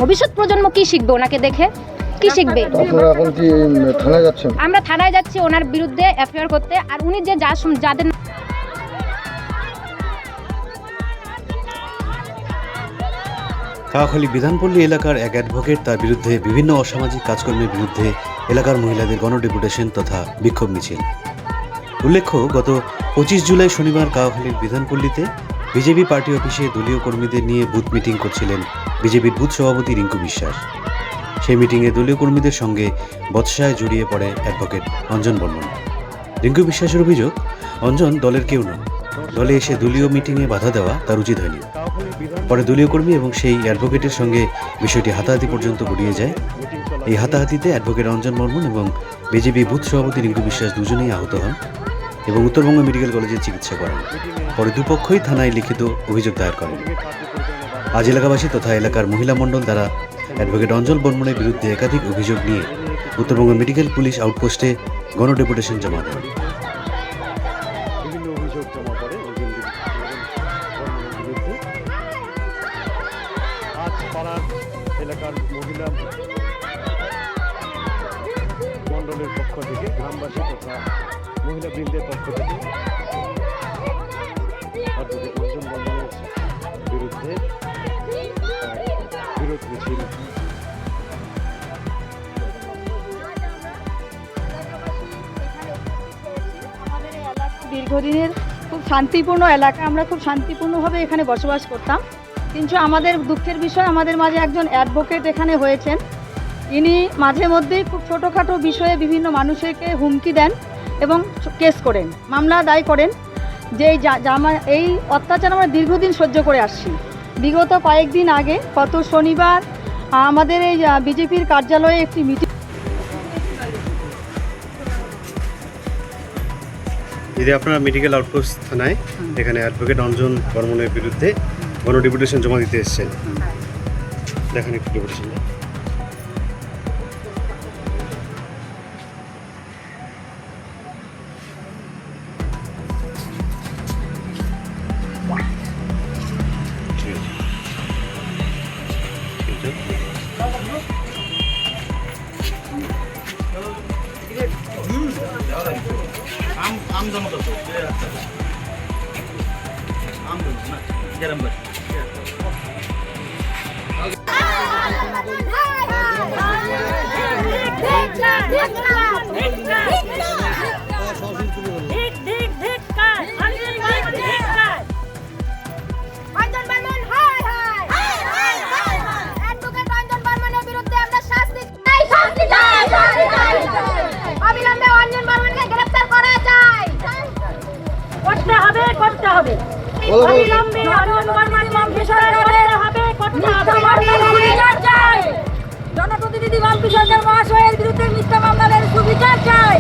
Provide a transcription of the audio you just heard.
ভবিষ্যৎ প্রজন্ম কি শিখবে ওনাকে দেখে? কি শিখবে? আপনারা এখন কি থানায় যাচ্ছেন? আমরা থানায় যাচ্ছি ওনার বিরুদ্ধে এফআইআর করতে। আর উনি যে যাদের কাউখালী বিধানপল্লী এলাকার এক অ্যাডভোকেট তার বিরুদ্ধে বিভিন্ন অসামাজিক কাজকর্মের বিরুদ্ধে এলাকার মহিলাদের গণডেপুটেশন তথা বিক্ষোভ মিছিল। উল্লেখ্য, গত 25 জুলাই শনিবার কাউখালীর বিধানপল্লীতে বিজেপি পার্টি অফিসে দলীয় কর্মীদের নিয়ে বুথ মিটিং করছিলেন বিজেপির বুথ সভাপতি রিঙ্কু বিশ্বাস। সেই মিটিংয়ে দলীয় কর্মীদের সঙ্গে বচসায় জড়িয়ে পড়ে অ্যাডভোকেট অঞ্জন বর্মন। রিঙ্কু বিশ্বাসের অভিযোগ, অঞ্জন দলের কেউ নন, দলে এসে দলীয় মিটিংয়ে বাধা দেওয়া তার উচিত হয়নি। পরে দলীয় কর্মী এবং সেই অ্যাডভোকেটের সঙ্গে বিষয়টি হাতাহাতি পর্যন্ত গড়িয়ে যায়। এই হাতাহাতিতে অ্যাডভোকেট অঞ্জন বর্মন এবং বিজেপি বুথ সভাপতি রিঙ্কু বিশ্বাস দুজনেই আহত হন এবং উত্তরবঙ্গ মেডিকেল কলেজে চিকিৎসা করেন। পরে দুপক্ষই থানায় লিখিত অভিযোগ দায়ের করেন। আজ এলাকাবাসী তথা এলাকার মহিলা মণ্ডল দ্বারা অ্যাডভোকেট অঞ্জন বর্মনের বিরুদ্ধে একাধিক অভিযোগ নিয়ে উত্তরবঙ্গ মেডিকেল পুলিশ আউটপোস্টে গণডেপুটেশন জমা দেন। বিভিন্ন অভিযোগ জমা পড়ে আজ পাড়ার এলাকার মহিলা মণ্ডলের পক্ষ থেকে, গ্রামবাসী তথা মহিলা বৃন্দের পক্ষ থেকে অ্যাডভোকেট অঞ্জন বর্মনের বিরুদ্ধে বিরোধ মিছিল দীর্ঘদিনের খুব শান্তিপূর্ণ এলাকা, আমরা খুব শান্তিপূর্ণভাবে এখানে বসবাস করতাম। কিন্তু আমাদের দুঃখের বিষয়, আমাদের মাঝে একজন অ্যাডভোকেট এখানে হয়েছেন। ইনি মাঝে মধ্যেই খুব ছোটোখাটো বিষয়ে বিভিন্ন মানুষকে হুমকি দেন এবং কেস করেন, মামলা দায় করেন। যে এই অত্যাচার আমরা দীর্ঘদিন সহ্য করে আসছি। বিগত কয়েকদিন আগে গত শনিবার আমাদের এই বিজেপির কার্যালয়ে একটি মিটিং। যদি আপনারা মেডিকেল আউটপোস্ট থানায় এখানে অ্যাডভোকেট অঞ্জন বর্মনের বিরুদ্ধে গণডেপুটেশন জমা দিতে এসেছেন, দেখেন একটু ডেপুটেশন। করতে হবে অবিলম্বে অঞ্জন বর্মন কমিশনের হবে করতে হবে। জনপ্রতিনিধি কমিশনের মহাশয়ের বিরুদ্ধে মিথ্যা মামলার সুবিচার চাই।